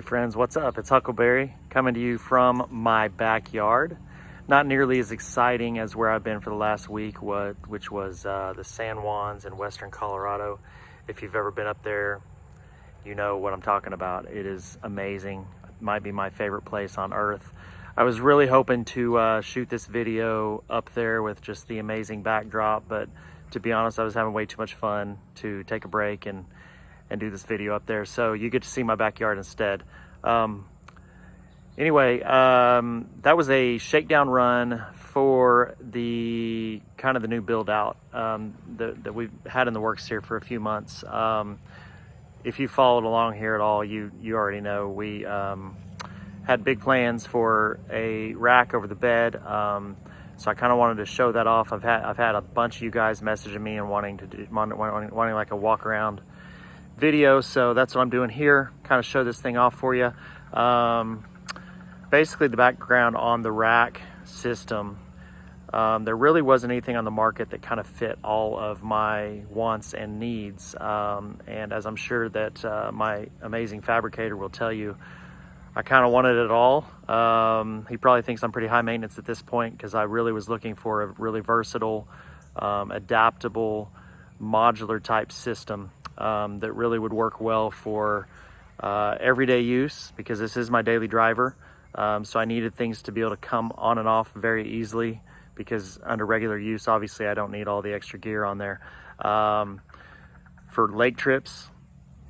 friends, what's up? It's Huckleberry coming to you from my backyard. Not nearly as exciting as where I've been for the last week, which was the San Juans in western Colorado. If you've ever been up there, you know what I'm talking about. It is amazing. It might be my favorite place on earth. I was really hoping to shoot this video up there with just the amazing backdrop, but to be honest, I was having way too much fun to take a break and do this video up there, so you get to see my backyard instead. Anyway, that was a shakedown run for the kind of the new build out that we've had in the works here for a few months. If you followed along here at all, you already know we had big plans for a rack over the bed. So I kind of wanted to show that off. I've had a bunch of you guys messaging me and wanting like a walk around video, so that's what I'm doing here. Kind of show this thing off for you. Basically, the background on the rack system, there really wasn't anything on the market that kind of fit all of my wants and needs. And as I'm sure that my amazing fabricator will tell you, I kind of wanted it all. He probably thinks I'm pretty high maintenance at this point because I really was looking for a really versatile, adaptable, modular type system that really would work well for everyday use, because this is my daily driver. So I needed things to be able to come on and off very easily, because under regular use, obviously I don't need all the extra gear on there. For lake trips,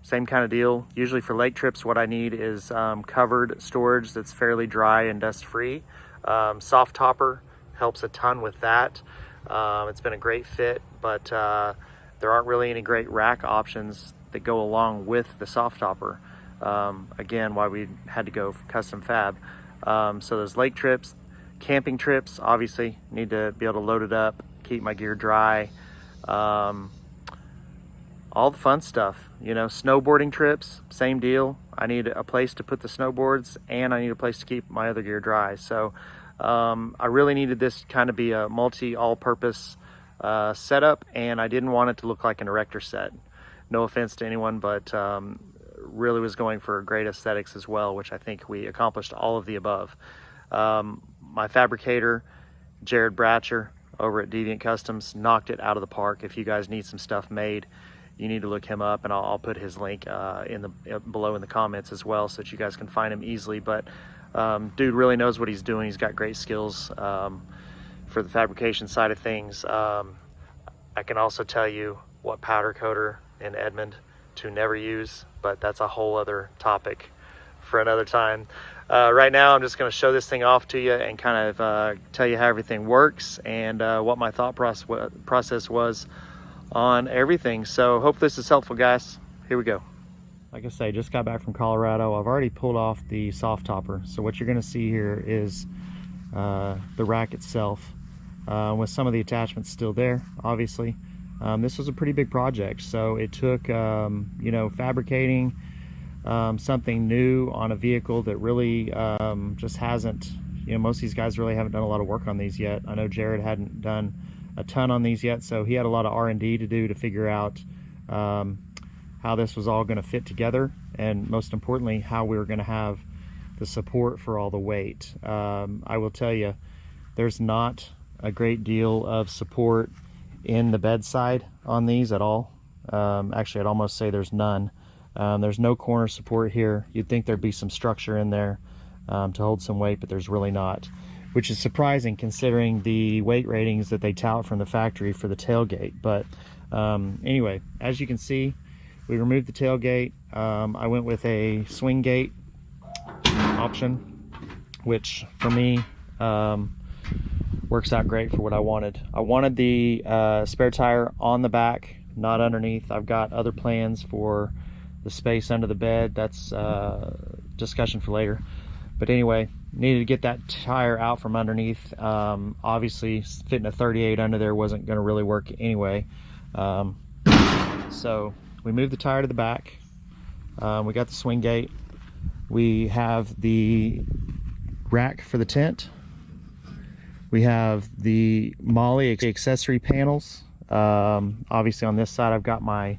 same kind of deal. Usually for lake trips, what I need is covered storage that's fairly dry and dust free. Soft topper helps a ton with that. It's been a great fit, but there aren't really any great rack options that go along with the soft topper. Again, why we had to go custom fab. So those lake trips, camping trips, obviously need to be able to load it up, keep my gear dry. All the fun stuff, you know, snowboarding trips, same deal. I need a place to put the snowboards and I need a place to keep my other gear dry. So I really needed this kind of be a all-purpose setup, and I didn't want it to look like an erector set. No offense to anyone, but really was going for great aesthetics as well, which I think we accomplished all of the above. My fabricator, Jared Bratcher over at Deviant Customs, knocked it out of the park. If you guys need some stuff made, you need to look him up, and I'll put his link below in the comments as well, so that you guys can find him easily. But dude really knows what he's doing. He's got great skills for the fabrication side of things. I can also tell you what powder coater in Edmond to never use, but that's a whole other topic for another time. Right now, I'm just going to show this thing off to you and kind of tell you how everything works and what my thought process was on everything. So hope this is helpful, guys. Here we go. Like I say, just got back from Colorado. I've already pulled off the soft topper. So what you're going to see here is the rack itself with some of the attachments still there, obviously. This was a pretty big project, so it took you know, fabricating something new on a vehicle that really just hasn't, you know, most of these guys really haven't done a lot of work on these yet. I know Jared hadn't done a ton on these yet, so he had a lot of R&D to do to figure out how this was all going to fit together, and most importantly, how we were going to have the support for all the weight. I will tell you, there's not a great deal of support in the bedside on these at all. Actually, I'd almost say there's none. There's no corner support here. You'd think there'd be some structure in there to hold some weight, but there's really not, which is surprising considering the weight ratings that they tout from the factory for the tailgate. But anyway, as you can see, we removed the tailgate. I went with a swing gate option, which for me works out great for what I wanted. I wanted the spare tire on the back, not underneath. I've got other plans for the space under the bed. That's discussion for later. But anyway, needed to get that tire out from underneath. Obviously, fitting a 38 under there wasn't going to really work anyway. So we moved the tire to the back. We got the swing gate. We have the rack for the tent. We have the Molly accessory panels. Obviously on this side I've got my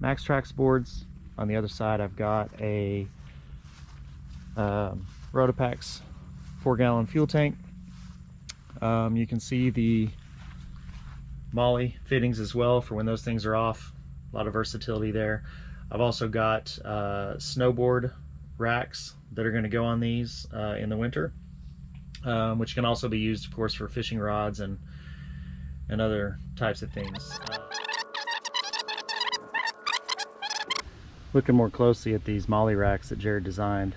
Max Trax boards. On the other side I've got a Rotopac's 4-gallon fuel tank. You can see the MOLLE fittings as well for when those things are off. A lot of versatility there. I've also got snowboard racks that are going to go on these in the winter, which can also be used, of course, for fishing rods and other types of things. Looking more closely at these MOLLE racks that Jared designed,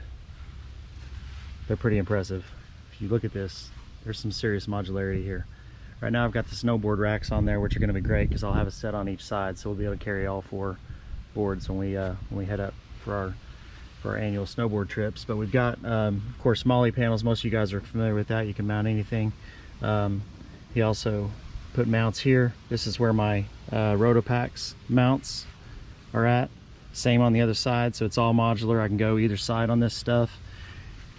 they're pretty impressive. If you look at this, there's some serious modularity here. Right now I've got the snowboard racks on there, which are going to be great because I'll have a set on each side, so we'll be able to carry all 4 boards when we head up for our annual snowboard trips. But we've got, of course, MOLLE panels. Most of you guys are familiar with that. You can mount anything. He also put mounts here. This is where my Rotopac's mounts are at. Same on the other side, so it's all modular. I can go either side on this stuff.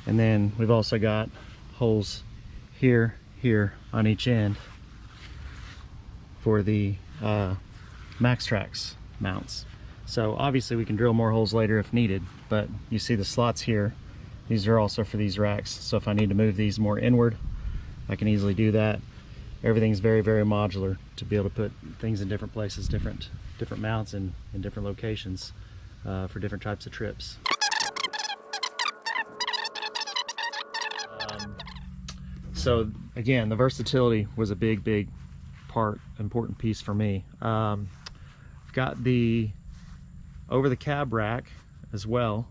And then we've also got holes here on each end for the MaxTrax mounts. So obviously we can drill more holes later if needed, but you see the slots here. These are also for these racks, so if I need to move these more inward, I can easily do that. Everything's very, very modular to be able to put things in different places, different mounts in different locations for different types of trips. So again, the versatility was a big important piece for me. I've got the over the cab rack as well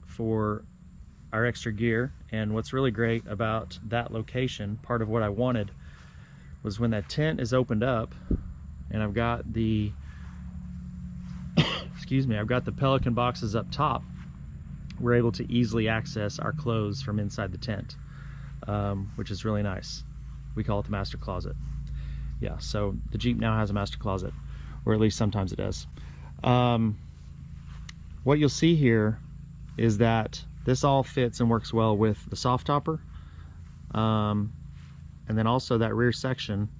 for our extra gear. And what's really great about that location, part of what I wanted, was when that tent is opened up and I've got the excuse me, I've got the Pelican boxes up top, we're able to easily access our clothes from inside the tent, which is really nice. We call it the master closet. Yeah, so the Jeep now has a master closet, or at least sometimes it does. What you'll see here is that this all fits and works well with the soft topper, and then also that rear section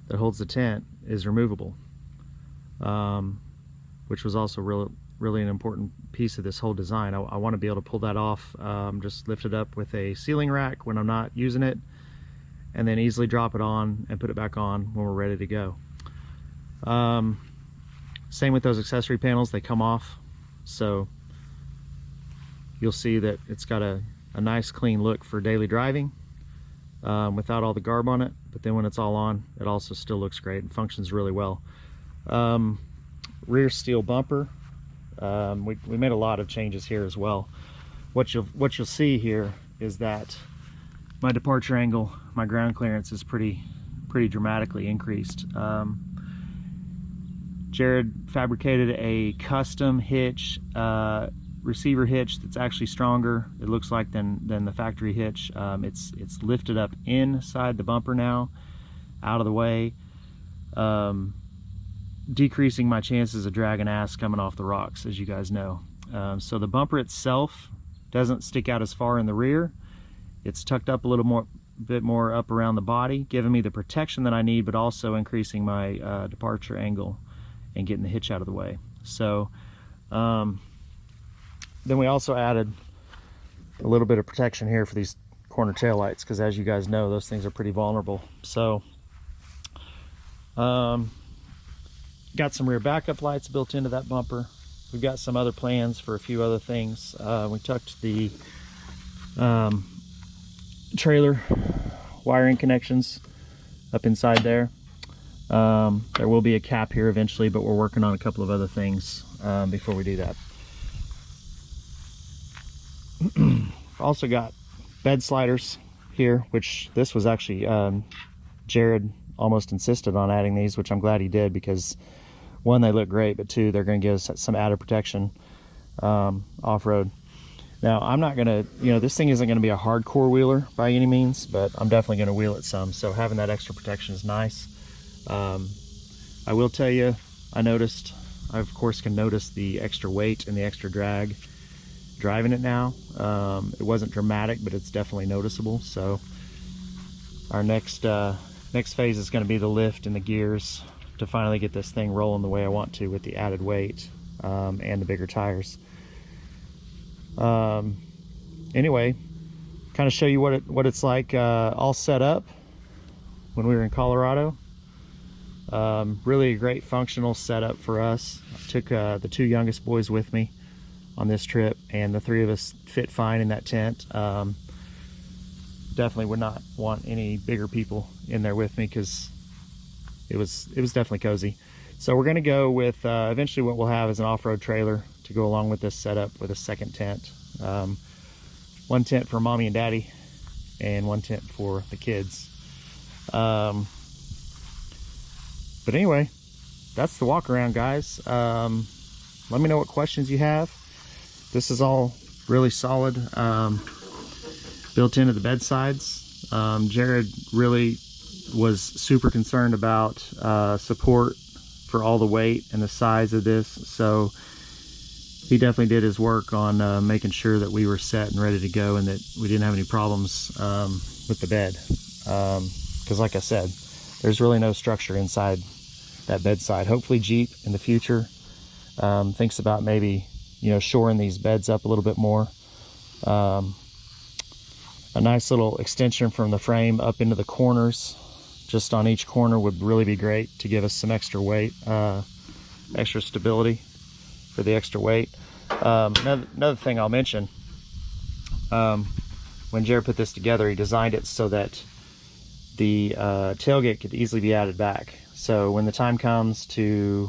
that holds the tent is removable, which was also really an important piece of this whole design. I want to be able to pull that off, just lift it up with a ceiling rack when I'm not using it, and then easily drop it on and put it back on when we're ready to go. Same with those accessory panels, they come off, so you'll see that it's got a nice clean look for daily driving without all the garb on it, but then when it's all on, it also still looks great and functions really well. Rear steel bumper, we made a lot of changes here as well. What you'll see here is that my departure angle, my ground clearance is pretty dramatically increased. Jared fabricated a custom hitch, receiver hitch that's actually stronger, it looks like, than the factory hitch. It's lifted up inside the bumper now, out of the way, decreasing my chances of dragging ass coming off the rocks, as you guys know. So the bumper itself doesn't stick out as far in the rear. It's tucked up a little bit more up around the body, giving me the protection that I need, but also increasing my departure angle and getting the hitch out of the way. So then we also added a little bit of protection here for these corner tail lights, because as you guys know, those things are pretty vulnerable. So got some rear backup lights built into that bumper. We've got some other plans for a few other things. We tucked the trailer wiring connections up inside there. There will be a cap here eventually, but we're working on a couple of other things before we do that. Also got bed sliders here, which this was actually Jared almost insisted on adding these, which I'm glad he did, because one, they look great, but two, they're going to give us some added protection off-road. Now, I'm not going to, this thing isn't going to be a hardcore wheeler by any means, but I'm definitely going to wheel it some, so having that extra protection is nice. I will tell you, I of course can notice the extra weight and the extra drag driving it now. It wasn't dramatic, but it's definitely noticeable. So our next phase is going to be the lift and the gears to finally get this thing rolling the way I want to with the added weight and the bigger tires. anyway, kind of show you what it's like all set up when we were in Colorado. Really a great functional setup for us. I took the 2 youngest boys with me on this trip, and the 3 of us fit fine in that tent. Definitely would not want any bigger people in there with me, because it was definitely cozy. So we're going to go with eventually what we'll have is an off-road trailer to go along with this setup, with a second tent. 1 tent for mommy and daddy and 1 tent for the kids. But anyway, that's the walk around, guys. Let me know what questions you have. This is all really solid, built into the bedsides. Jared really was super concerned about support for all the weight and the size of this, so he definitely did his work on making sure that we were set and ready to go, and that we didn't have any problems with the bed, because like I said, there's really no structure inside that bedside. Hopefully Jeep in the future thinks about maybe, you know, shoring these beds up a little bit more. A nice little extension from the frame up into the corners, just on each corner, would really be great to give us some extra weight, extra stability for the extra weight. Another thing I'll mention, when Jared put this together, he designed it so that the tailgate could easily be added back. So when the time comes to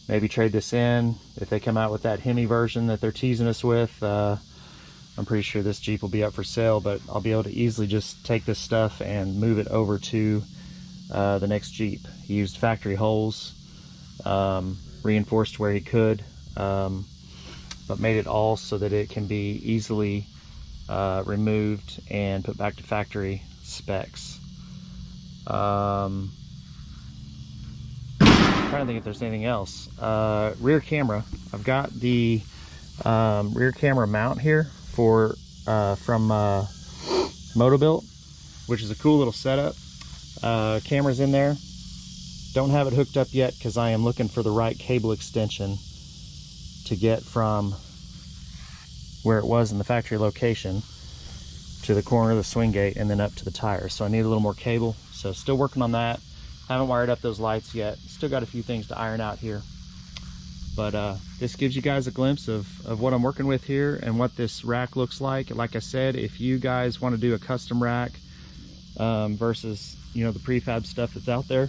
maybe trade this in, if they come out with that Hemi version that they're teasing us with, I'm pretty sure this Jeep will be up for sale, but I'll be able to easily just take this stuff and move it over to the next Jeep. He used factory holes, reinforced where he could, but made it all so that it can be easily removed and put back to factory specs. I'm trying to think if there's anything else. Rear camera. I've got the rear camera mount here for from Motobuilt, which is a cool little setup. Camera's in there. Don't have it hooked up yet because I am looking for the right cable extension to get from where it was in the factory location to the corner of the swing gate and then up to the tire. So I need a little more cable. So still working on that. Haven't wired up those lights yet. Still got a few things to iron out here. But this gives you guys a glimpse of what I'm working with here and what this rack looks like. Like I said, if you guys want to do a custom rack versus, you know, the prefab stuff that's out there,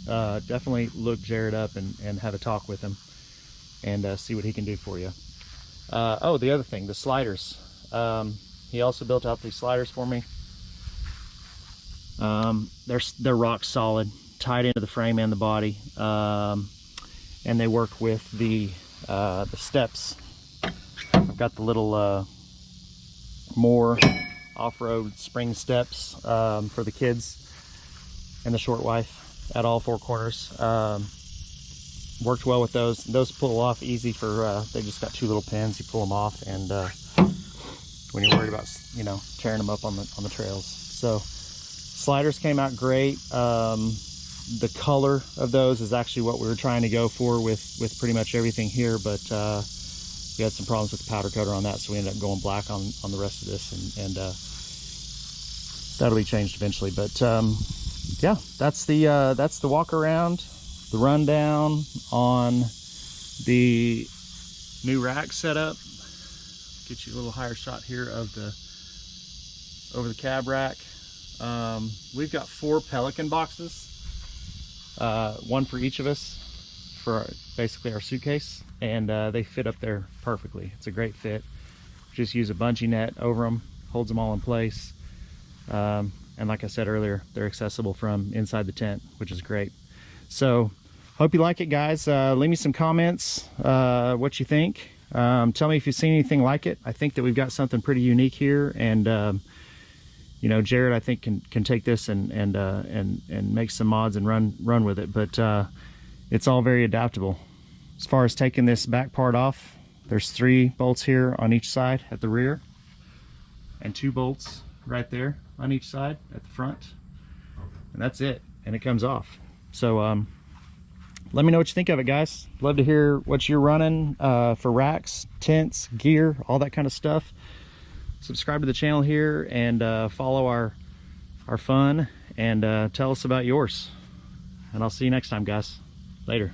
definitely look Jared up and have a talk with him and see what he can do for you. Oh, the other thing, the sliders. He also built out these sliders for me. They're rock solid, tied into the frame and the body, and they work with the steps. I've got the little more off-road spring steps for the kids and the short wife at all 4 corners. Worked well with those. Those pull off easy for they just got 2 little pins. You pull them off, and when you're worried about, you know, tearing them up on the trails. So sliders came out great. The color of those is actually what we were trying to go for with pretty much everything here, but we had some problems with the powder coater on that, so we ended up going black on the rest of this, and that'll be changed eventually. But yeah, that's the walk around, the rundown on the new rack setup. Get you a little higher shot here of over the cab rack. We've got 4 Pelican boxes, 1 for each of us for basically our suitcase, and they fit up there perfectly. It's a great fit. Just use a bungee net over them, holds them all in place, and like I said earlier, they're accessible from inside the tent, which is great. So hope you like it, guys. Leave me some comments what you think. Tell me if you've seen anything like it. I think that we've got something pretty unique here, and you know, Jared, I think can take this and make some mods and run with it. But it's all very adaptable. As far as taking this back part off, there's 3 bolts here on each side at the rear, and 2 bolts right there on each side at the front, and that's it. And it comes off. So let me know what you think of it, guys. Love to hear what you're running for racks, tents, gear, all that kind of stuff. subscribe to the channel here and follow our fun, and tell us about yours. And I'll see you next time, guys. Later.